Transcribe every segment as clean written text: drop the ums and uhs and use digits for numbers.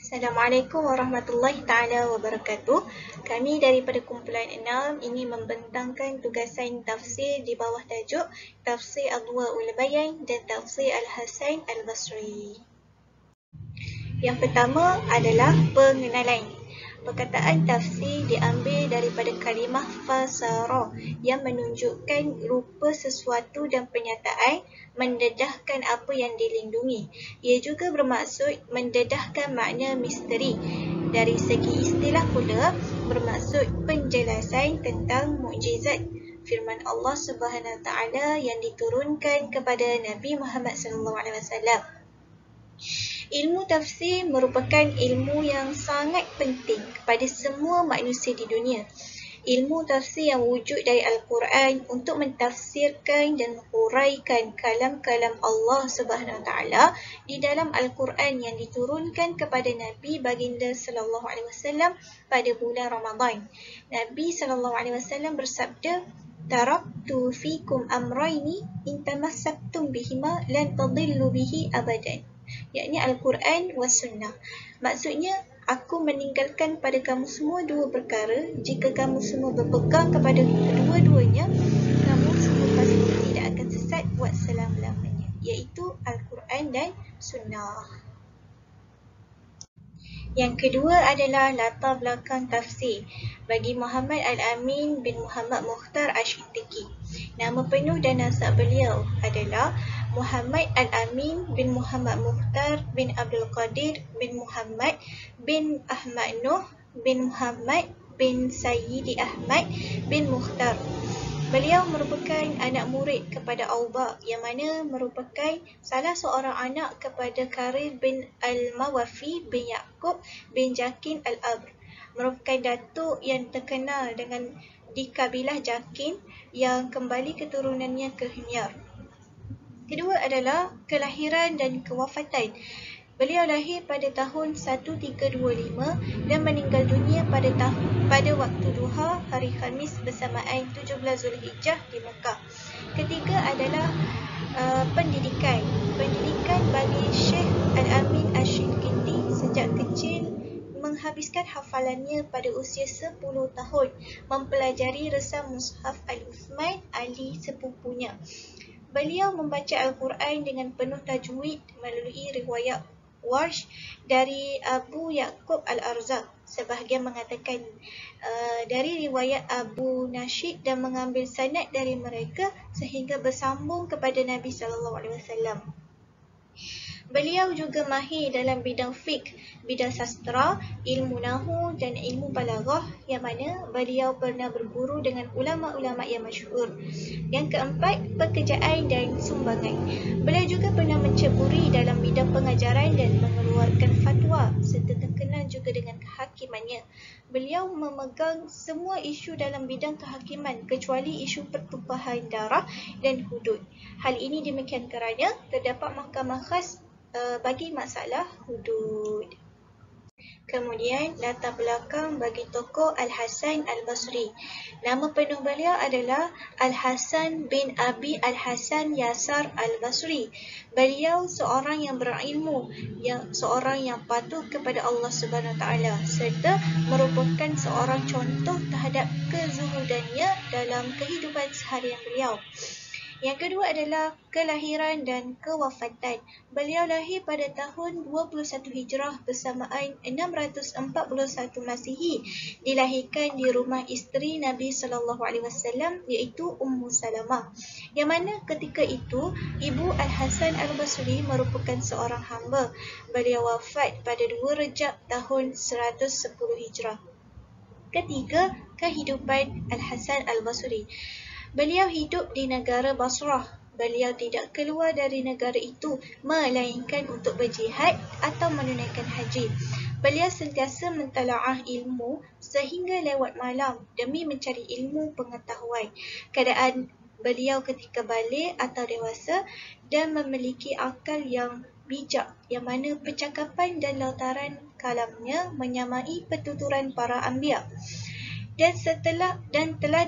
Assalamualaikum warahmatullahi taala wabarakatuh. Kami daripada kumpulan 6 ini membentangkan tugasan tafsir di bawah tajuk Tafsir Adwa'ul Bayan dan Tafsir Al-Hasan Al-Basri. Yang pertama adalah pengenalan. Perkataan tafsir diambil daripada kalimah fasara yang menunjukkan rupa sesuatu dan pernyataan, mendedahkan apa yang dilindungi. Ia juga bermaksud mendedahkan makna misteri. Dari segi istilah pula, bermaksud penjelasan tentang mukjizat firman Allah Subhanahu Wa Taala yang diturunkan kepada Nabi Muhammad SAW. Ilmu tafsir merupakan ilmu yang sangat penting kepada semua manusia di dunia. Ilmu tafsir yang wujud dari Al-Quran untuk mentafsirkan dan menghuraikan kalam-kalam Allah Subhanahu Wa Taala di dalam Al-Quran yang diturunkan kepada Nabi Baginda sallallahu alaihi wasallam pada bulan Ramadan. Nabi sallallahu alaihi wasallam bersabda, "Taraktu fikum amrayni in tamassaktum bihima lan tadillu bihi abadan." Yakni Al-Quran wa Sunnah. Maksudnya, aku meninggalkan pada kamu semua dua perkara. Jika kamu semua berpegang kepada kedua-duanya, kamu semua pasti tidak akan sesat buat selama-lamanya, iaitu Al-Quran dan Sunnah. Yang kedua adalah latar belakang tafsir bagi Muhammad Al-Amin bin Muhammad Mukhtar Ash-Shintaki. Nama penuh dan nasab beliau adalah Muhammad Al-Amin bin Muhammad Mukhtar bin Abdul Qadir bin Muhammad bin Ahmad Nuh bin Muhammad bin Sayyidi Ahmad bin Mukhtar. Beliau merupakan anak murid kepada Auba yang mana merupakan salah seorang anak kepada Karir bin Al-Mawafi bin Yaqub bin Jakin Al-Abr. Merupakan datuk yang terkenal dengan di kabilah Jakin yang kembali keturunannya ke Himyar. Kedua adalah kelahiran dan kewafatan. Beliau lahir pada tahun 1325 dan meninggal dunia pada waktu duha hari Khamis bersamaan 17 Zulhijjah di Mekah. Ketiga adalah pendidikan. Pendidikan bagi Syekh Al-Amin Ash-Shintaki sejak kecil menghabiskan hafalannya pada usia 10 tahun, mempelajari resam mushaf Al-Uthman Ali sepupunya. Beliau membaca Al-Quran dengan penuh tajwid melalui riwayat Warsh dari Abu Yaqub Al-Arzaq. Sebahagian mengatakan dari riwayat Abu Nashid dan mengambil sanad dari mereka sehingga bersambung kepada Nabi SAW. Beliau juga mahir dalam bidang fiqh, bidang sastra, ilmu nahu dan ilmu balaghah yang mana beliau pernah berguru dengan ulama-ulama yang masyhur. Yang keempat, pekerjaan dan sumbangan. Beliau juga pernah menceburi dalam bidang pengajaran dan mengeluarkan fatwa serta terkenal juga dengan kehakimannya. Beliau memegang semua isu dalam bidang kehakiman kecuali isu pertumpahan darah dan hudud. Hal ini demikian kerana terdapat mahkamah khas bagi masalah hudud. Kemudian latar belakang bagi tokoh Al-Hasan Al-Basri. Nama penuh beliau adalah Al-Hasan bin Abi Al-Hasan Yasar Al-Basri. Beliau seorang yang berilmu, seorang yang patuh kepada Allah Subhanahu Wa Taala serta merupakan seorang contoh terhadap kezuhudannya dalam kehidupan seharian beliau. Yang kedua adalah kelahiran dan kewafatan. Beliau lahir pada tahun 21 Hijrah bersamaan 641 Masihi. Dilahirkan di rumah isteri Nabi SAW iaitu Ummu Salamah. Yang mana ketika itu ibu Al-Hasan Al-Basri merupakan seorang hamba. Beliau wafat pada 2 Rejab tahun 110 Hijrah. Ketiga, kehidupan Al-Hasan Al-Basri. Beliau hidup di negara Basrah. Beliau tidak keluar dari negara itu melainkan untuk berjihad atau menunaikan haji. Beliau sentiasa mentalaah ilmu sehingga lewat malam demi mencari ilmu pengetahuan. Keadaan beliau ketika balik atau dewasa dan memiliki akal yang bijak yang mana percakapan dan lontaran kalamnya menyamai pertuturan para anbiya. Dan telah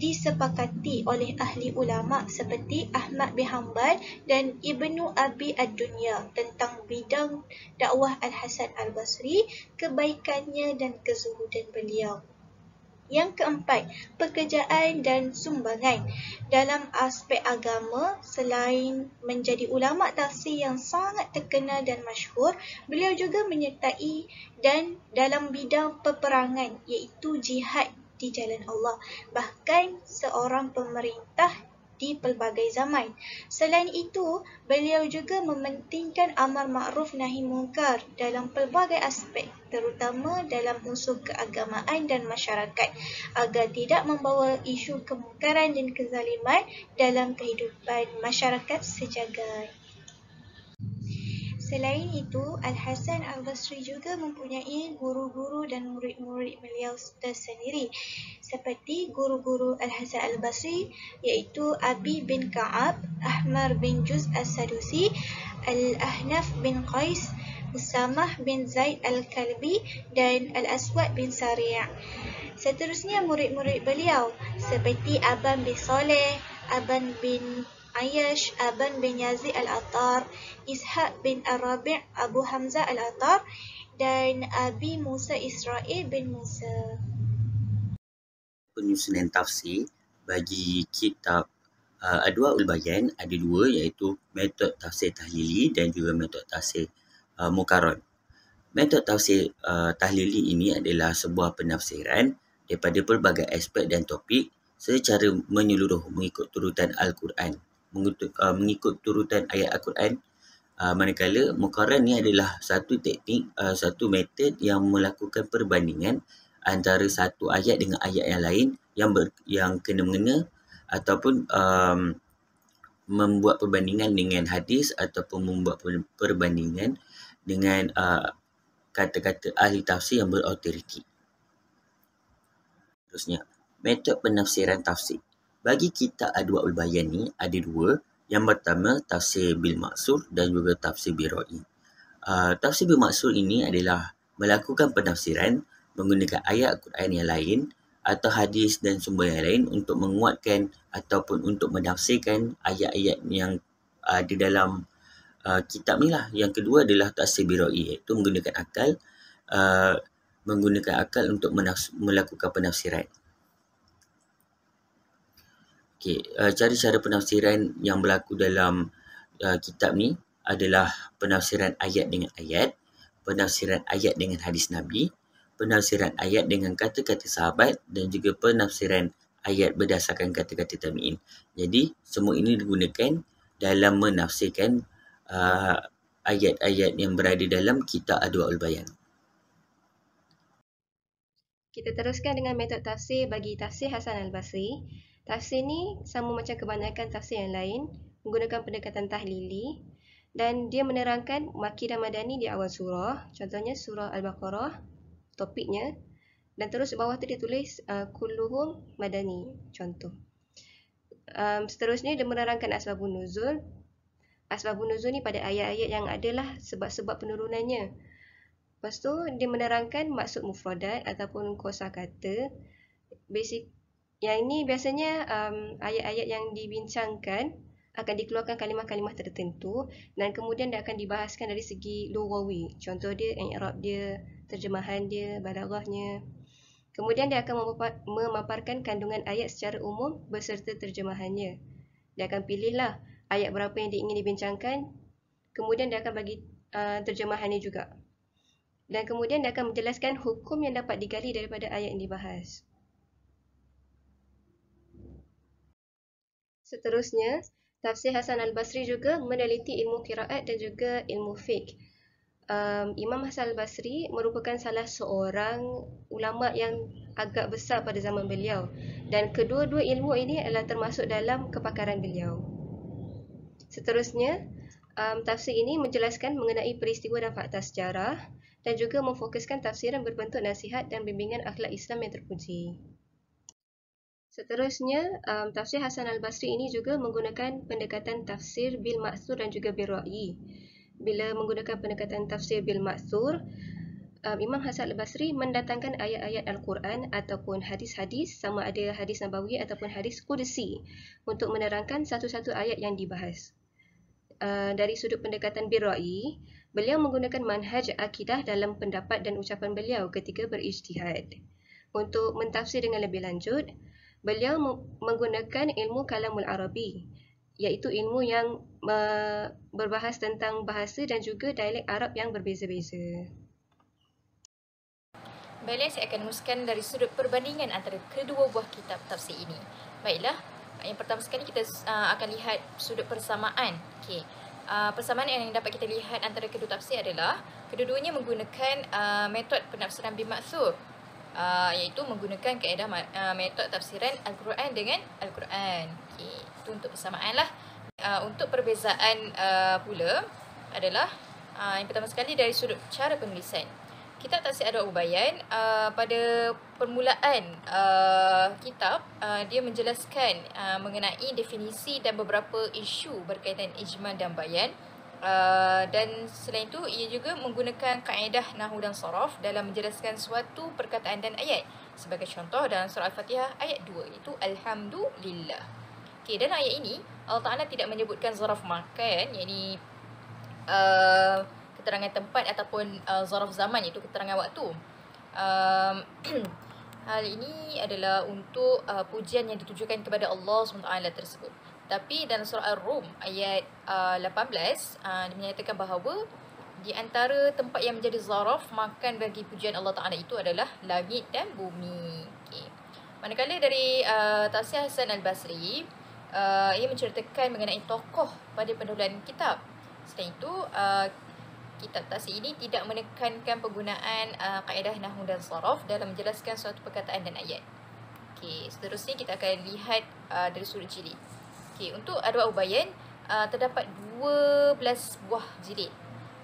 disepakati oleh ahli ulama seperti Ahmad bin Hanbal dan Ibnu Abi Ad-Dunya tentang bidang dakwah Al-Hasan Al-Basri, kebaikannya dan kezuhudan beliau. Yang keempat, pekerjaan dan sumbangan. Dalam aspek agama, selain menjadi ulama tafsir yang sangat terkenal dan masyhur, beliau juga menyertai dan dalam bidang peperangan iaitu jihad di jalan Allah, bahkan seorang pemerintah di pelbagai zaman. Selain itu, beliau juga mementingkan amar ma'ruf nahi munkar dalam pelbagai aspek, terutama dalam unsur keagamaan dan masyarakat, agar tidak membawa isu kemungkaran dan kezaliman dalam kehidupan masyarakat sejagat. Selain itu, Al-Hasan Al-Basri juga mempunyai guru-guru dan murid-murid beliau tersendiri, seperti guru-guru Al-Hasan Al-Basri iaitu Abi bin Ka'ab, Ahmar bin Juz As-Sadusi, Al-Ahnaf bin Qais, Usamah bin Zaid Al-Kalbi dan Al-Aswad bin Sari'. Seterusnya murid-murid beliau seperti Aban bin Saleh, Aban bin Ayyash, Aban bin Yazid Al-Attar, Ishaq bin Ar-Rabi', Abu Hamzah Al-Attar dan Abi Musa Israel bin Musa. Penyusunan tafsir bagi kitab Adwa'ul Bayan ada dua, iaitu metod tafsir tahlili dan juga metod tafsir mukarrar. Metod tafsir tahlili ini adalah sebuah penafsiran daripada pelbagai aspek dan topik secara menyeluruh mengikut turutan Al-Quran, mengikut turutan ayat Al-Quran. Manakala mukarrar ni adalah satu teknik, satu metod yang melakukan perbandingan antara satu ayat dengan ayat yang lain yang kena-mengena, ataupun membuat perbandingan dengan hadis ataupun membuat perbandingan dengan kata-kata ahli tafsir yang berautoriti. Terusnya, metod penafsiran tafsir. Bagi kitab Adwa'ul Bayan ni ada dua. Yang pertama, tafsir bil maksur dan juga tafsir bil ra'i. Tafsir bil maksur ini adalah melakukan penafsiran menggunakan ayat Al-Quran yang lain atau hadis dan sumber yang lain untuk menguatkan ataupun untuk menafsirkan ayat-ayat yang di dalam kitab ni lah. Yang kedua adalah tafsir bil ra'i, iaitu menggunakan akal untuk melakukan penafsiran. Okay, cara-cara penafsiran yang berlaku dalam kitab ni adalah penafsiran ayat dengan ayat, penafsiran ayat dengan hadis Nabi, penafsiran ayat dengan kata-kata sahabat dan juga penafsiran ayat berdasarkan kata-kata tabi'in. Jadi, semua ini digunakan dalam menafsirkan ayat-ayat yang berada dalam kitab Adwa'ul Bayan. Kita teruskan dengan metod tafsir bagi tafsir Hasan Al-Basri. Tafsir ni sama macam kebanyakan tafsir yang lain, menggunakan pendekatan tahlili dan dia menerangkan Makki dan Madani di awal surah. Contohnya surah Al-Baqarah, topiknya, dan terus bawah tu dia tulis kulluhum Madani, contoh. Seterusnya dia menerangkan asbabun nuzul. Asbabun nuzul ni pada ayat-ayat yang adalah sebab-sebab penurunannya. Lepas tu dia menerangkan maksud mufradat ataupun kosakata. Yang ini biasanya ayat-ayat yang dibincangkan akan dikeluarkan kalimah-kalimah tertentu dan kemudian dia akan dibahaskan dari segi lughawi. Contoh dia, i'rab dia, terjemahan dia, balaghahnya. Kemudian dia akan memaparkan kandungan ayat secara umum beserta terjemahannya. Dia akan pilihlah ayat berapa yang dia ingin dibincangkan, kemudian dia akan bagi terjemahannya juga. Dan kemudian dia akan menjelaskan hukum yang dapat digali daripada ayat yang dibahas. Seterusnya, tafsir Hasan Al-Basri juga meneliti ilmu qiraat dan juga ilmu fiqh. Imam Hasan Al-Basri merupakan salah seorang ulama yang agak besar pada zaman beliau dan kedua-dua ilmu ini adalah termasuk dalam kepakaran beliau. Seterusnya, tafsir ini menjelaskan mengenai peristiwa dan fakta sejarah dan juga memfokuskan tafsiran berbentuk nasihat dan bimbingan akhlak Islam yang terpuji. Seterusnya, tafsir Hasan Al-Basri ini juga menggunakan pendekatan tafsir bil maksur dan juga bil ra'i. Bila menggunakan pendekatan tafsir bil maksur, Imam Hasan Al-Basri mendatangkan ayat-ayat Al-Quran ataupun hadis-hadis, sama ada hadis Nabawi ataupun hadis Qudsi, untuk menerangkan satu-satu ayat yang dibahas. Dari sudut pendekatan birra'i, beliau menggunakan manhaj akidah dalam pendapat dan ucapan beliau ketika berijtihad. Untuk mentafsir dengan lebih lanjut, beliau menggunakan ilmu kalamul Arabi, iaitu ilmu yang berbahas tentang bahasa dan juga dialek Arab yang berbeza-beza. Baiklah, saya akan rumuskan dari sudut perbandingan antara kedua buah kitab tafsir ini. Baiklah, yang pertama sekali kita akan lihat sudut persamaan. Okey. Persamaan yang dapat kita lihat antara kedua tafsir adalah kedua-duanya menggunakan metod penafsiran bimaksur, iaitu menggunakan kaedah metod tafsiran Al-Quran dengan Al-Quran. Okey, itu untuk persamaan lah. Untuk perbezaan pula adalah yang pertama sekali dari sudut cara penulisan. Kitab Tafsir Adwa'ul Bayan, pada permulaan kitab, dia menjelaskan mengenai definisi dan beberapa isu berkaitan ijmal dan bayan. Dan selain itu, ia juga menggunakan kaedah nahwu dan saraf dalam menjelaskan suatu perkataan dan ayat. Sebagai contoh dalam surah Al-Fatihah ayat 2, iaitu Alhamdulillah. Okay, dalam ayat ini, Allah Ta'ala tidak menyebutkan zaraf makan, iaitu keterangan tempat ataupun zaraf zaman, iaitu keterangan waktu. Hal ini adalah untuk pujian yang ditujukan kepada Allah SWT tersebut. Tapi dalam surah Ar-Rum ayat 18 dia menyatakan bahawa di antara tempat yang menjadi zaraf makan bagi pujian Allah Ta'ala itu adalah langit dan bumi. Okay. Manakala dari Tafsir Hasan Al-Basri, ia menceritakan mengenai tokoh pada pendahuluan kitab. Selain itu, kitab tafsir ini tidak menekankan penggunaan kaedah nahwu dan saraf dalam menjelaskan suatu perkataan dan ayat. Okey, seterusnya kita akan lihat dari sudut jilid. Okey, untuk Adwa'ul Bayan terdapat 12 buah jilid.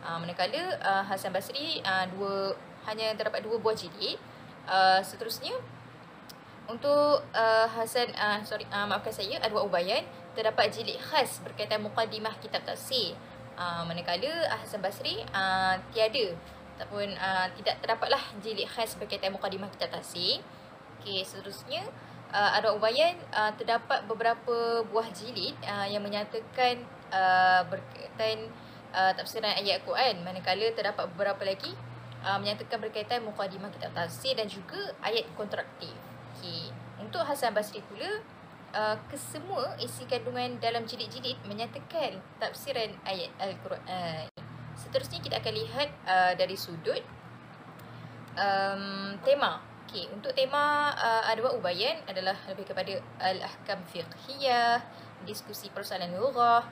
Manakala Hasan Basri hanya terdapat 2 buah jilid. Seterusnya untuk maafkan saya, Adwa'ul Bayan terdapat jilid khas berkaitan mukadimah kitab tafsir. Manakala Hasan Basri tiada ataupun tidak terdapatlah jilid khas berkaitan mukadimah kitab tafsir. Okey, seterusnya Adwa'ul Bayan terdapat beberapa buah jilid yang menyatakan berkaitan tafsiran ayat Al-Quran, manakala terdapat beberapa lagi menyatakan berkaitan mukadimah kitab tafsir dan juga ayat kontraktif. Okey, untuk Hasan Basri pula, kesemua isi kandungan dalam jilid-jilid menyatakan tafsiran ayat Al-Quran. Seterusnya kita akan lihat dari sudut tema. Okey, untuk tema Adwa'ul Bayan adalah lebih kepada al-ahkam fiqhiyah, diskusi persoalan lughah,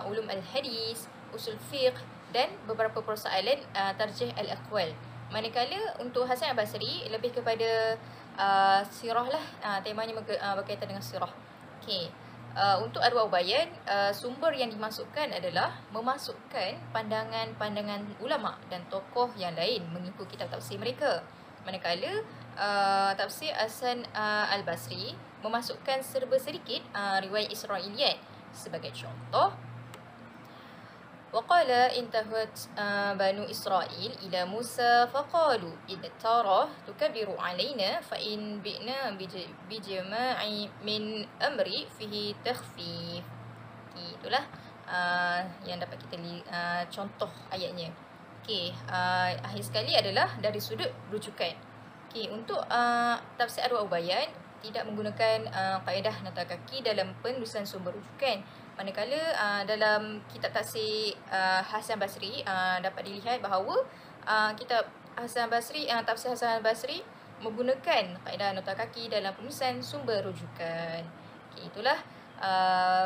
ulum al-hadis, usul fiqh dan beberapa persoalan tarjih al-aqwal. Manakala untuk Hasan Al-Basri lebih kepada sirah lah, temanya berkaitan dengan sirah. Okey, untuk Adwa'ul Bayan, sumber yang dimasukkan adalah memasukkan pandangan-pandangan ulama dan tokoh yang lain mengikut kitab tafsir mereka. Manakala tafsir Hasan Al-Basri memasukkan serba sedikit riwayat Israiliyat. Sebagai contoh, وقال انتهت بنو إسرائيل إلى موسى فقالوا إذ ترى تكبر علينا فإن بئنا بجماع من أمر فيه تخفيف. Itulah yang dapat kita contoh ayatnya. Okey, akhir sekali adalah dari sudut rujukan. Okey, untuk tafsir Adwa'ul Bayan tidak menggunakan kaedah nota kaki dalam penulisan sumber rujukan. Manakala dalam kitab tafsir Hasan Basri dapat dilihat bahawa kitab Hasan Basri, tafsir Hasan Basri menggunakan kaedah nota kaki dalam penulisan sumber rujukan. Okay, itulah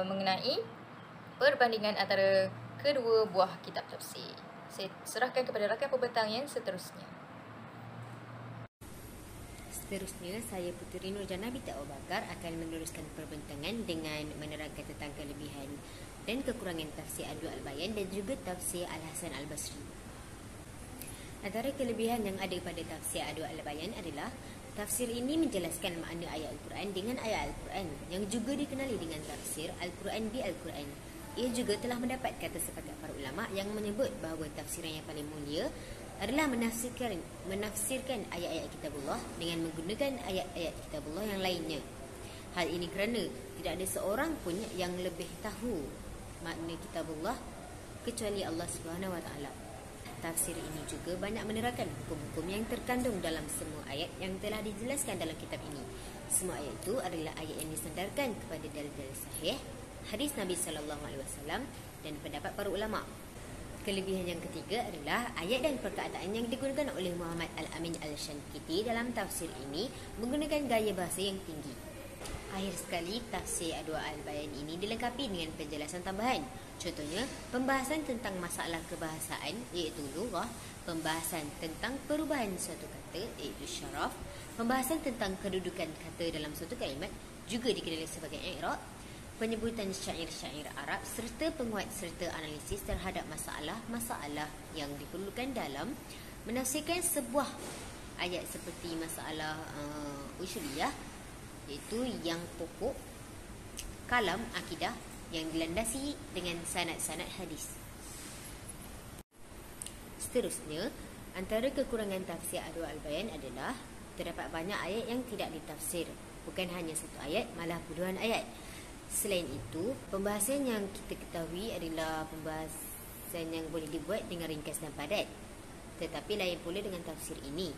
mengenai perbandingan antara kedua buah kitab tafsir. Saya serahkan kepada rakan pembentang yang seterusnya. Seterusnya, saya Puteri Nurjana binti Abu Bakar akan meneruskan perbentangan dengan menerangkan tentang kelebihan dan kekurangan tafsir Adwa'ul Bayan dan juga tafsir Al-Hasan Al-Basri. Antara kelebihan yang ada pada tafsir Adwa'ul Bayan adalah tafsir ini menjelaskan makna ayat Al-Quran dengan ayat Al-Quran yang juga dikenali dengan tafsir Al-Quran di Al-Quran. Ia juga telah mendapat kata sepakat para ulama yang menyebut bahawa tafsiran yang paling mulia adalah menafsirkan ayat-ayat kitabullah dengan menggunakan ayat-ayat kitabullah yang lainnya. Hal ini kerana tidak ada seorang pun yang lebih tahu makna kitabullah kecuali Allah Subhanahu Wa Taala. Tafsir ini juga banyak menerangkan hukum-hukum yang terkandung dalam semua ayat yang telah dijelaskan dalam kitab ini. Semua ayat itu adalah ayat yang disandarkan kepada dalil-dalil sahih, hadis Nabi sallallahu alaihi wasallam dan pendapat para ulama. Kelebihan yang ketiga adalah ayat dan perkataan yang digunakan oleh Muhammad Al-Amin Al-Shankiti dalam tafsir ini menggunakan gaya bahasa yang tinggi. Akhir sekali, tafsir Adwa' Al-Bayan ini dilengkapi dengan penjelasan tambahan. Contohnya, pembahasan tentang masalah kebahasaan iaitu lughah, pembahasan tentang perubahan suatu kata iaitu syaraf, pembahasan tentang kedudukan kata dalam suatu kalimat juga dikenali sebagai i'rab, penyebutan syair-syair Arab serta penguat serta analisis terhadap masalah-masalah yang diperlukan dalam menafsirkan sebuah ayat seperti masalah usuliyah iaitu yang pokok, kalam akidah yang dilandasi dengan sanad-sanad hadis. Seterusnya, antara kekurangan tafsir Adwa' Al-Bayan adalah terdapat banyak ayat yang tidak ditafsir. Bukan hanya satu ayat, malah puluhan ayat. Selain itu, pembahasan yang kita ketahui adalah pembahasan yang boleh dibuat dengan ringkas dan padat. Tetapi lain pula dengan tafsir ini,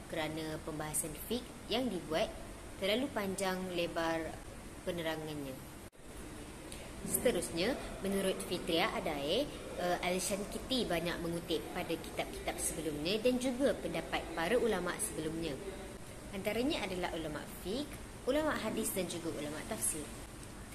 kerana pembahasan fiqh yang dibuat terlalu panjang lebar penerangannya. Seterusnya, menurut Fitriah Adae, Al-Shankiti banyak mengutip pada kitab-kitab sebelumnya dan juga pendapat para ulama sebelumnya. Antaranya adalah ulama fiqh, ulama hadis dan juga ulama tafsir.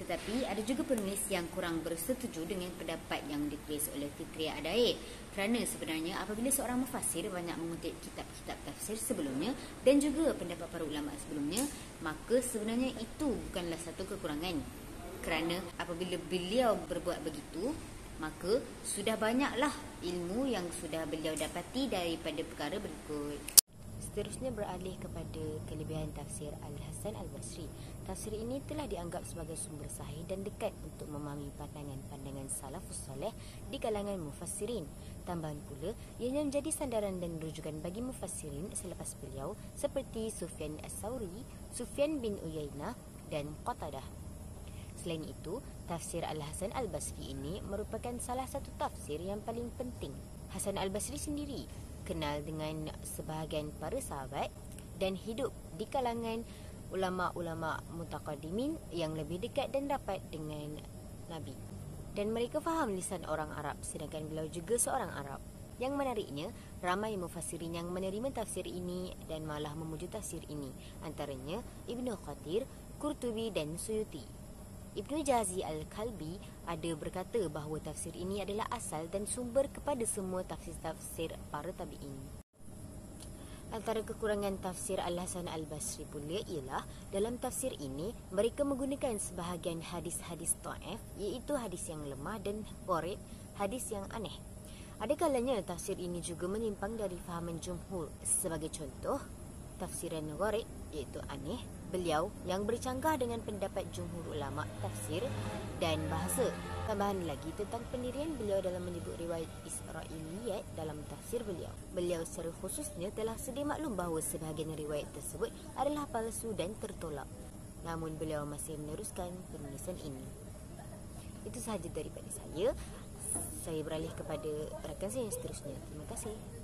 Tetapi ada juga penulis yang kurang bersetuju dengan pendapat yang ditulis oleh Fitriah Adae, kerana sebenarnya apabila seorang mufassir banyak mengutip kitab-kitab tafsir sebelumnya dan juga pendapat para ulama sebelumnya, maka sebenarnya itu bukanlah satu kekurangan. Kerana apabila beliau berbuat begitu, maka sudah banyaklah ilmu yang sudah beliau dapati daripada perkara berikut. Seterusnya beralih kepada kelebihan tafsir Al-Hasan Al-Basri. Tafsir ini telah dianggap sebagai sumber sahih dan dekat untuk memahami pandangan-pandangan salafus soleh di kalangan mufassirin. Tambahan pula, ianya menjadi sandaran dan rujukan bagi mufassirin selepas beliau seperti Sufyan As-Sauri, Sufyan bin Uyainah dan Qatadah. Selain itu, tafsir Al-Hasan Al-Basri ini merupakan salah satu tafsir yang paling penting. Hasan Al-Basri sendiri kenal dengan sebahagian para sahabat dan hidup di kalangan ulama-ulama mutaqaddimin yang lebih dekat dan rapat dengan Nabi. Dan mereka faham lisan orang Arab, sedangkan beliau juga seorang Arab. Yang menariknya, ramai mufassirin yang menerima tafsir ini dan malah memuji tafsir ini. Antaranya Ibnu Kathir, Qurtubi dan Suyuti. Ibnu Jauzi Al-Kalbi ada berkata bahawa tafsir ini adalah asal dan sumber kepada semua tafsir-tafsir para tabi'in. Antara kekurangan tafsir Al-Hasan Al-Basri pula ialah dalam tafsir ini mereka menggunakan sebahagian hadis-hadis dhaif, iaitu hadis yang lemah, dan gharib, hadis yang aneh. Ada kalanya tafsir ini juga menyimpang dari fahaman jumhur. Sebagai contoh, tafsiran gharib iaitu aneh beliau yang bercanggah dengan pendapat jumhur ulama tafsir dan bahasa. Tambahan lagi tentang pendirian beliau dalam menyebut riwayat Israiliyat dalam tafsir beliau. Beliau secara khususnya telah sedia maklum bahawa sebahagian riwayat tersebut adalah palsu dan tertolak. Namun beliau masih meneruskan penulisan ini. Itu sahaja daripada saya. Saya beralih kepada rakan saya yang seterusnya. Terima kasih.